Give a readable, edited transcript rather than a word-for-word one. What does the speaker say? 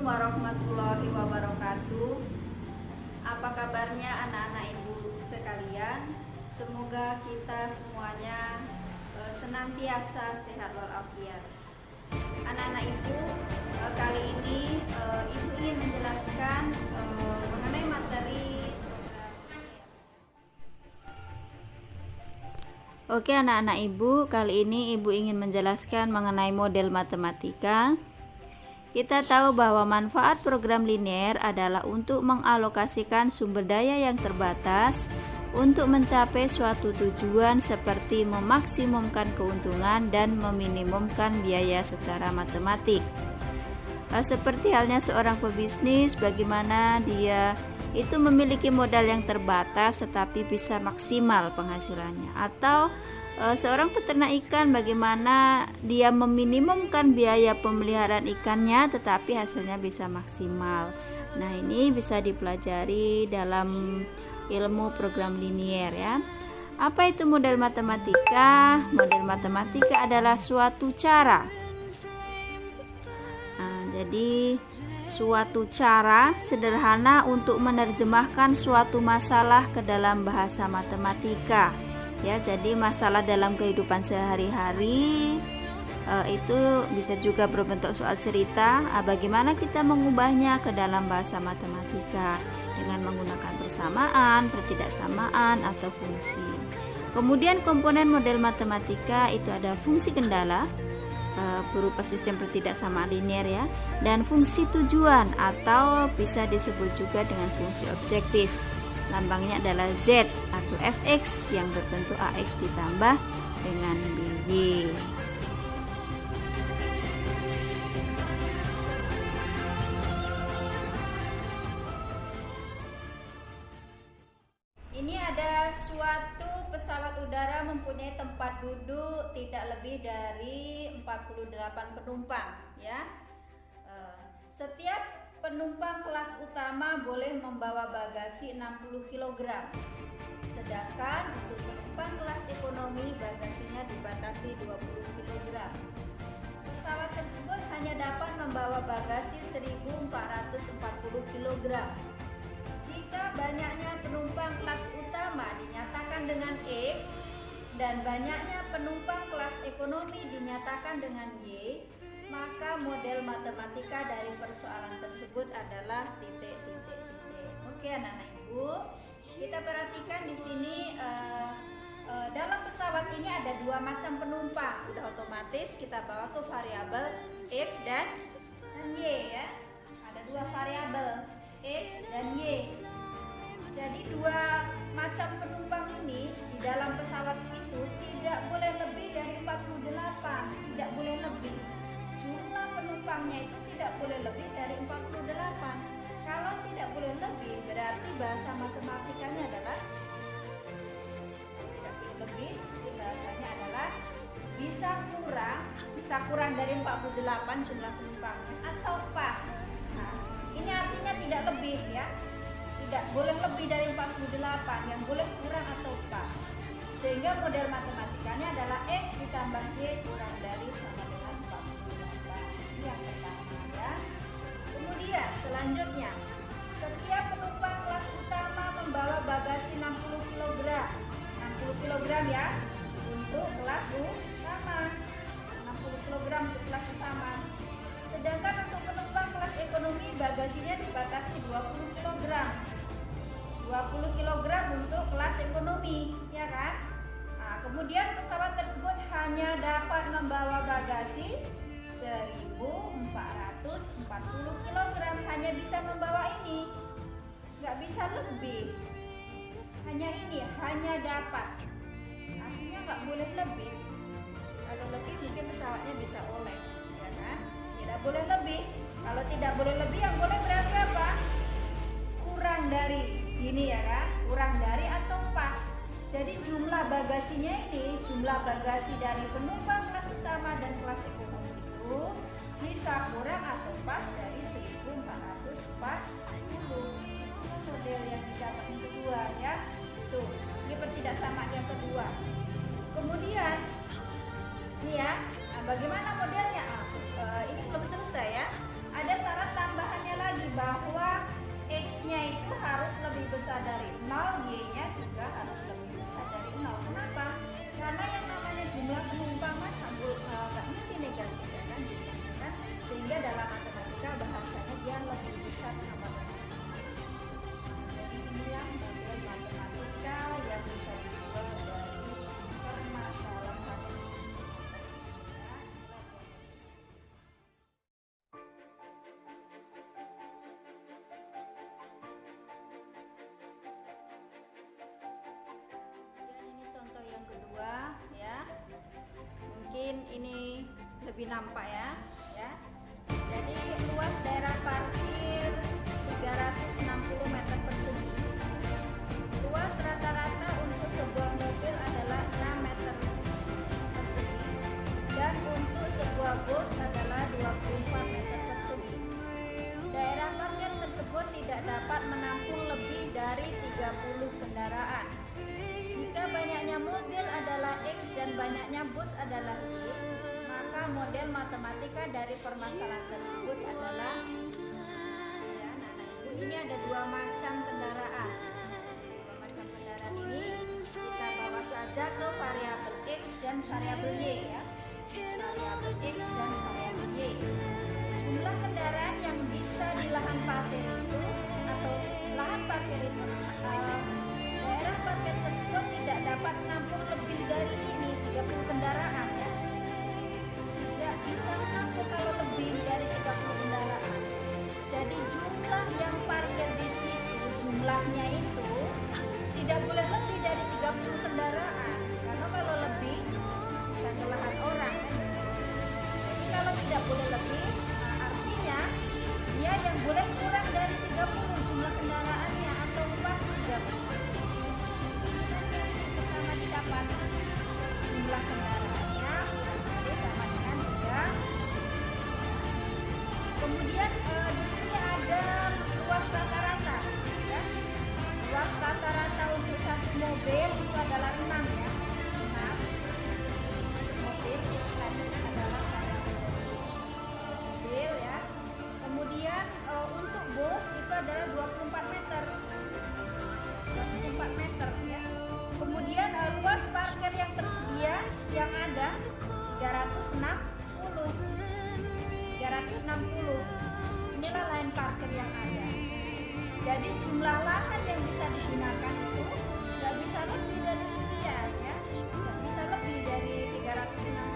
warahmatullahi wabarakatuh. Apa kabarnya anak-anak ibu sekalian? Semoga kita semuanya senantiasa sehat walafiat. Anak-anak ibu, kali ini ibu ingin menjelaskan mengenai materi Oke anak-anak ibu, kali ini ibu ingin menjelaskan mengenai model matematika. Kita tahu bahwa manfaat program linear adalah untuk mengalokasikan sumber daya yang terbatas untuk mencapai suatu tujuan seperti memaksimumkan keuntungan dan meminimumkan biaya secara matematik. Seperti halnya seorang pebisnis, bagaimana dia itu memiliki modal yang terbatas tetapi bisa maksimal penghasilannya, atau seorang peternak ikan, bagaimana dia meminimumkan biaya pemeliharaan ikannya tetapi hasilnya bisa maksimal. Nah, ini bisa dipelajari dalam ilmu program linier ya. Apa itu model matematika? Model matematika adalah suatu cara. Jadi suatu cara sederhana untuk menerjemahkan suatu masalah ke dalam bahasa matematika. Ya, jadi masalah dalam kehidupan sehari-hari itu bisa juga berbentuk soal cerita. Bagaimana kita mengubahnya ke dalam bahasa matematika dengan menggunakan persamaan, pertidaksamaan, atau fungsi. Kemudian komponen model matematika itu ada fungsi kendala berupa sistem pertidaksamaan linear ya, dan fungsi tujuan atau bisa disebut juga dengan fungsi objektif. Lambangnya adalah Z atau fx yang berbentuk ax ditambah dengan by. Ini ada suatu pesawat udara mempunyai tempat duduk tidak lebih dari 48 penumpang ya. Setiap penumpang kelas utama boleh membawa bagasi 60 kg. Sedangkan untuk penumpang kelas ekonomi bagasinya dibatasi 20 kg. Pesawat tersebut hanya dapat membawa bagasi 1440 kg. Jika banyaknya penumpang kelas utama dinyatakan dengan X dan banyaknya penumpang kelas ekonomi dinyatakan dengan Y, maka model matematika dari persoalan tersebut adalah titik-titik. Oke anak-anak ibu, kita perhatikan di sini dalam pesawat ini ada dua macam penumpang. Udah otomatis kita bawa ke variabel X dan Y ya. Ada dua variabel X dan Y. Jadi dua macam penumpang ini di dalam pesawat itu tidak boleh lebih dari 48, tidak boleh lebih. Jumlah penumpangnya itu tidak boleh lebih dari 48. Kalau tidak boleh lebih, berarti bahasa matematikanya adalah tidak boleh lebih. Jadi bahasanya adalah bisa kurang dari 48 jumlah penumpangnya atau pas. Nah, ini artinya tidak lebih ya. Tidak boleh lebih dari 48, yang boleh kurang atau pas. Sehingga model matematikanya adalah X ditambah Y kurang dari sama dengan 48. Ini yang pertama ya. Kemudian selanjutnya, setiap penumpang kelas utama membawa bagasi 60 kg. 60 kg ya untuk kelas utama. 60 kg untuk kelas utama. Sedangkan untuk penumpang kelas ekonomi bagasinya dibatasi 20 kg. 20 kg untuk kelas ekonomi, ya kan? Nah, kemudian pesawat tersebut hanya dapat membawa bagasi 1440 kg, hanya bisa membawa ini, nggak bisa lebih. Hanya ini, hanya dapat. Artinya nggak boleh lebih. Kalau lebih mungkin pesawatnya bisa oleng, ya kan? Tidak boleh lebih. Kalau tidak boleh lebih, yang boleh berarti apa? Kurang dari ini ya kan, kurang dari atau pas. Jadi jumlah bagasinya ini, jumlah bagasi dari penumpang kelas utama dan kelas ekonomi itu bisa kurang atau pas dari 1440. Model yang didapat yang kedua ya. Tuh, ini pertidaksamaan yang kedua. Kemudian ini ya, bagaimana modelnya? Ini belum selesai ya. Ada syarat tambahan yang kedua ya. Mungkin ini lebih nampak ya. Jadi luas daerah parkir 360 meter persegi. Luas rata-rata untuk sebuah mobil adalah 6 meter persegi dan untuk sebuah bus adalah 24 meter persegi. Daerah parkir tersebut tidak dapat menampung lebih dari 30 kendaraan. Jika banyaknya mobil adalah X dan banyaknya bus adalah Y, maka model matematika dari permasalahan tersebut adalah ya, anak-anak ibu, ini ada dua macam kendaraan. Dua macam kendaraan ini kita bawa saja ke variabel X dan variabel Y ya. Variabel X dan variabel Y. Jumlah kendaraan yang bisa di lahan parkir itu atau lahan parkir itu daerah parkir tersebut tidak dapat menampung lebih dari ini 30 kendaraan ya. Tidak bisa menampung kalau lebih dari 30 kendaraan. Jadi jumlah yang parkir di situ jumlahnya itu tidak boleh lebih dari 30 kendaraan. Karena kalau lebih bisa ke lahan orang kan. Jadi kalau tidak boleh lebih artinya dia yang boleh kurang dari 30 jumlah kendaraannya atau pas 30. Pertama didapat jumlah kendaraannya kurang lebih sama dengan 3. Kemudian di sini ada luas rata-rata ya. Luas rata-rata untuk satu mobil itu adalah 6 ya. 6 mobil X tadi adalah mobil ya. Kemudian untuk bus itu adalah 24 meter. 24 meter ya. Kemudian luas parkir yang tersedia yang ada 360. Inilah lahan parkir yang ada. Jadi jumlah lahan yang bisa digunakan itu nggak bisa lebih dari sekian ya. Nggak bisa lebih dari 360.